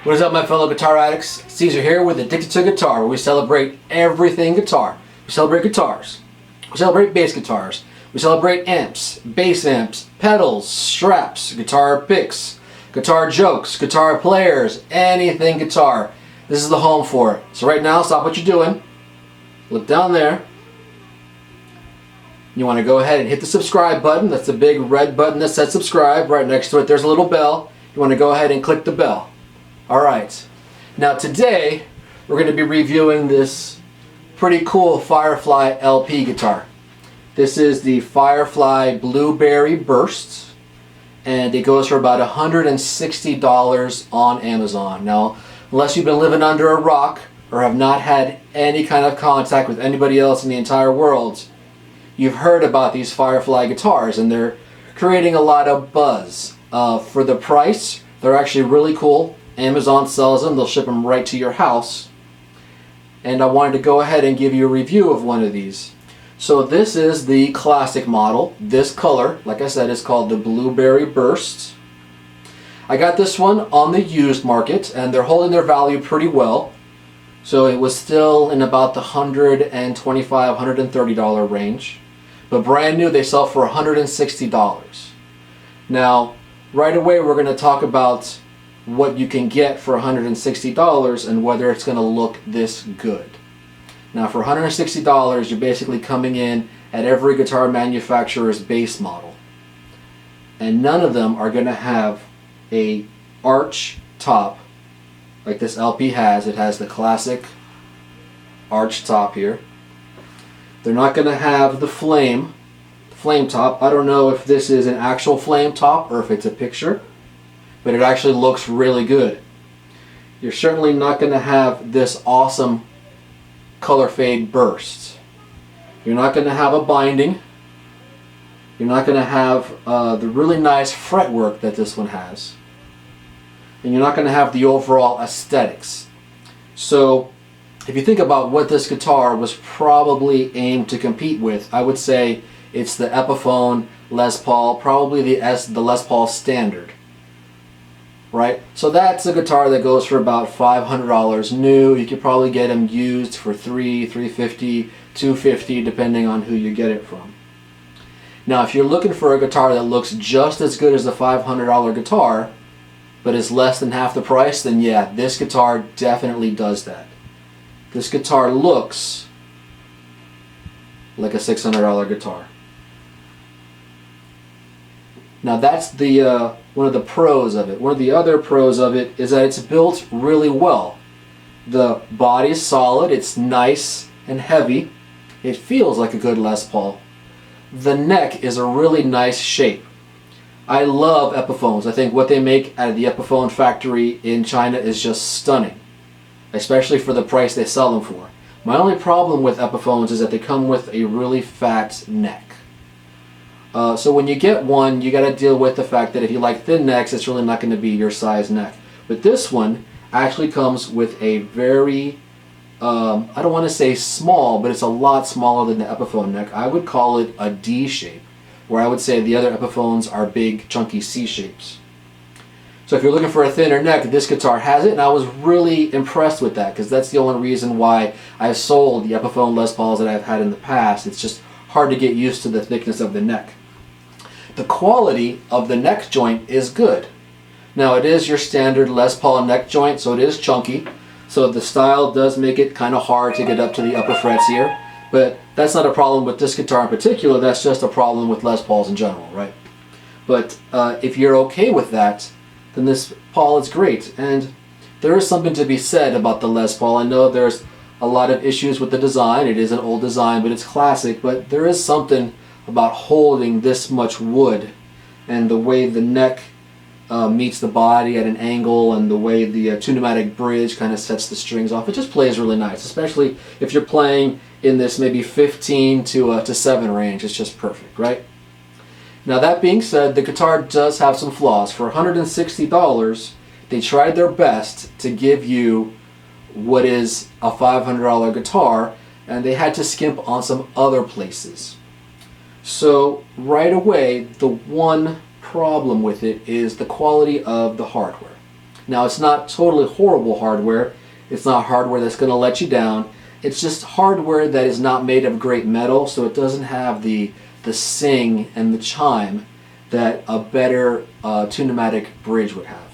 What is up, my fellow guitar addicts? Caesar here with Addicted to Guitar, where we celebrate everything guitar. We celebrate guitars. We celebrate bass guitars. We celebrate amps, bass amps, pedals, straps, guitar picks, guitar jokes, guitar players, anything guitar. This is the home for it. So right now, stop what you're doing. Look down there. You want to go ahead and hit the subscribe button. That's the big red button that says subscribe. Right next to it, there's a little bell. You want to go ahead and click the bell. Alright, now today we're going to be reviewing this pretty cool Firefly LP guitar. This is the Firefly Blueberry Burst, and it goes for about $160 on Amazon. Now, unless you've been living under a rock or have not had any kind of contact with anybody else in the entire world, you've heard about these Firefly guitars, and they're creating a lot of buzz. For the price, they're actually really cool. Amazon sells them, they'll ship them right to your house. And I wanted to go ahead and give you a review of one of these. So this is the classic model. This color, like I said, is called the Blueberry Burst. I got this one on the used market, and they're holding their value pretty well. So it was still in about the $125, $130 range. But brand new, they sell for $160. Now, right away we're going to talk about what you can get for $160 and whether it's going to look this good. Now, for $160, you're basically coming in at every guitar manufacturer's base model, and none of them are going to have a arch top like this LP has. It has the classic arch top here. They're not going to have the flame top. I don't know if this is an actual flame top or if it's a picture, but it actually looks really good. You're certainly not going to have this awesome color fade burst. You're not going to have a binding. You're not going to have the really nice fretwork that this one has. And you're not going to have the overall aesthetics. So if you think about what this guitar was probably aimed to compete with, I would say it's the Epiphone Les Paul, probably the Les Paul Standard. Right? So that's a guitar that goes for about $500 new. You could probably get them used for $300, $350, $250, depending on who you get it from. Now, if you're looking for a guitar that looks just as good as a $500 guitar, but is less than half the price, then yeah, this guitar definitely does that. This guitar looks like a $600 guitar. Now that's the one of the pros of it. One of the other pros of it is that it's built really well. The body is solid, it's nice and heavy. It feels like a good Les Paul. The neck is a really nice shape. I love Epiphones. I think what they make out of the Epiphone factory in China is just stunning, especially for the price they sell them for. My only problem with Epiphones is that they come with a really fat neck. So when you get one, you got to deal with the fact that if you like thin necks, it's really not going to be your size neck. But this one actually comes with a very, I don't want to say small, but it's a lot smaller than the Epiphone neck. I would call it a D shape, where I would say the other Epiphones are big, chunky C shapes. So if you're looking for a thinner neck, this guitar has it, and I was really impressed with that, because that's the only reason why I've sold the Epiphone Les Pauls that I've had in the past. It's just hard to get used to the thickness of the neck. The quality of the neck joint is good. Now, it is your standard Les Paul neck joint, so it is chunky. So the style does make it kind of hard to get up to the upper frets here. But that's not a problem with this guitar in particular, that's just a problem with Les Pauls in general, right? But if you're okay with that, then this Paul is great. And there is something to be said about the Les Paul. I know there's a lot of issues with the design. It is an old design, but it's classic. But there is something about holding this much wood, and the way the neck meets the body at an angle, and the way the tune-o-matic bridge kind of sets the strings off. It just plays really nice, especially if you're playing in this maybe 15 to 7 range. It's just perfect, right? Now, that being said, the guitar does have some flaws. For $160, they tried their best to give you what is a $500 guitar, and they had to skimp on some other places. So right away, the one problem with it is the quality of the hardware. Now, it's not totally horrible hardware. It's not hardware that's going to let you down. It's just hardware that is not made of great metal, so it doesn't have the sing and the chime that a better tune-o-matic bridge would have.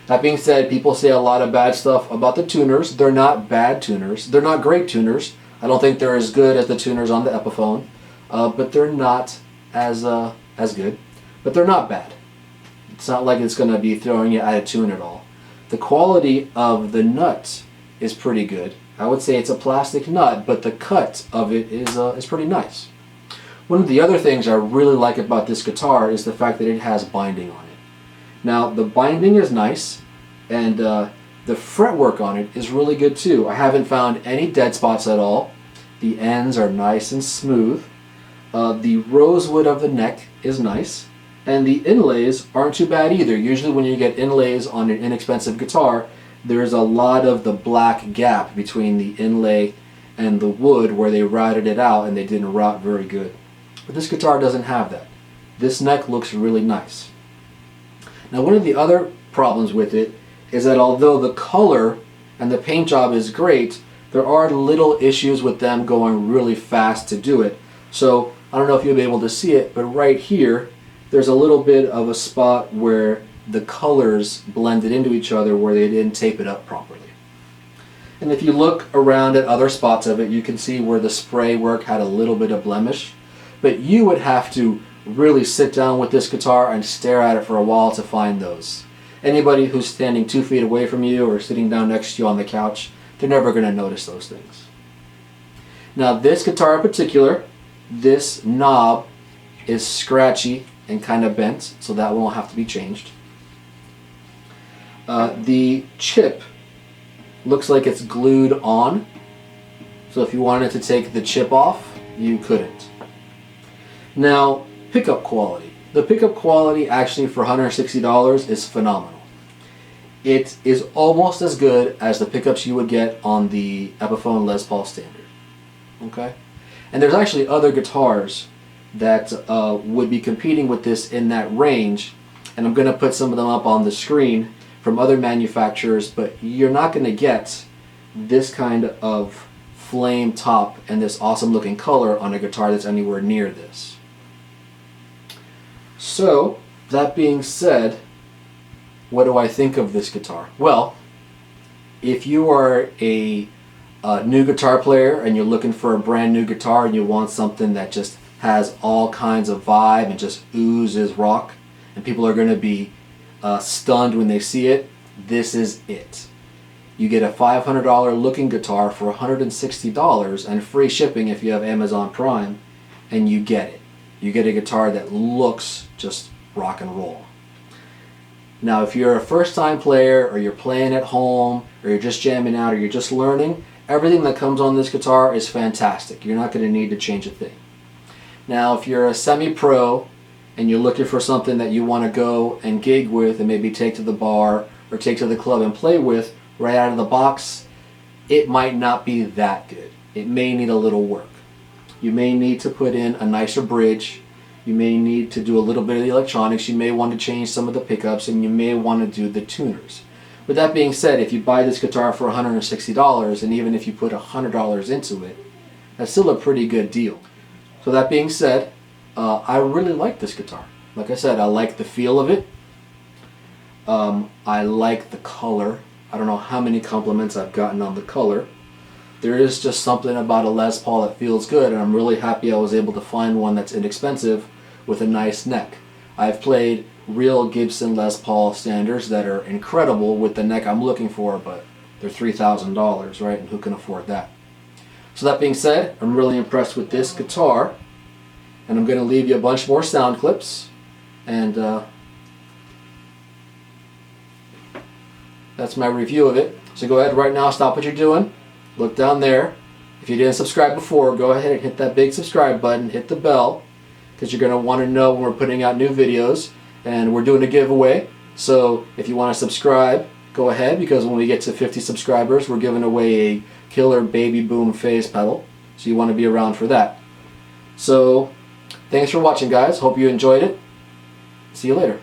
That being said, people say a lot of bad stuff about the tuners. They're not bad tuners. They're not great tuners. I don't think they're as good as the tuners on the Epiphone, but they're not as good. But they're not bad. It's not like it's going to be throwing you out of tune at all. The quality of the nut is pretty good. I would say it's a plastic nut, but the cut of it is pretty nice. One of the other things I really like about this guitar is the fact that it has binding on it. Now, the binding is nice, and the fretwork on it is really good too. I haven't found any dead spots at all. The ends are nice and smooth. The rosewood of the neck is nice, and the inlays aren't too bad either. Usually when you get inlays on an inexpensive guitar, there's a lot of the black gap between the inlay and the wood where they routed it out and they didn't route very good. But this guitar doesn't have that. This neck looks really nice. Now, one of the other problems with it is that although the color and the paint job is great, there are little issues with them going really fast to do it. So I don't know if you'll be able to see it, but right here there's a little bit of a spot where the colors blended into each other where they didn't tape it up properly. And if you look around at other spots of it, you can see where the spray work had a little bit of blemish. But you would have to really sit down with this guitar and stare at it for a while to find those. Anybody who's standing 2 feet away from you or sitting down next to you on the couch, they're never going to notice those things. Now, this guitar in particular, this knob is scratchy and kind of bent, so that won't have to be changed. The chip looks like it's glued on, so if you wanted to take the chip off, you couldn't. Now, pickup quality. The pickup quality actually for $160 is phenomenal. It is almost as good as the pickups you would get on the Epiphone Les Paul Standard. Okay? And there's actually other guitars that would be competing with this in that range, and I'm going to put some of them up on the screen from other manufacturers, but you're not going to get this kind of flame top and this awesome looking color on a guitar that's anywhere near this. So, that being said, what do I think of this guitar? Well, if you are a new guitar player and you're looking for a brand new guitar and you want something that just has all kinds of vibe and just oozes rock, and people are going to be stunned when they see it, this is it. You get a $500 looking guitar for $160 and free shipping if you have Amazon Prime, and you get it. You get a guitar that looks just rock and roll. Now, if you're a first-time player, or you're playing at home, or you're just jamming out, or you're just learning, everything that comes on this guitar is fantastic. You're not going to need to change a thing. Now, if you're a semi-pro and you're looking for something that you want to go and gig with and maybe take to the bar or take to the club and play with right out of the box, it might not be that good. It may need a little work. You may need to put in a nicer bridge. You may need to do a little bit of the electronics. You may want to change some of the pickups, and you may want to do the tuners. With that being said, if you buy this guitar for $160, and even if you put $100 into it, that's still a pretty good deal. So that being said, I really like this guitar. Like I said, I like the feel of it. I like the color. I don't know how many compliments I've gotten on the color. There is just something about a Les Paul that feels good, and I'm really happy I was able to find one that's inexpensive with a nice neck. I've played real Gibson Les Paul standards that are incredible with the neck I'm looking for, but they're $3,000, right? And who can afford that? So that being said, I'm really impressed with this guitar, and I'm going to leave you a bunch more sound clips, and that's my review of it. So go ahead right now, stop what you're doing, look down there. If you didn't subscribe before, go ahead and hit that big subscribe button, hit the bell, because you're going to want to know when we're putting out new videos, and we're doing a giveaway. So if you want to subscribe, go ahead, because when we get to 50 subscribers, we're giving away a killer Baby Boom phase pedal, so you want to be around for that. So thanks for watching, guys. Hope you enjoyed it. See you later.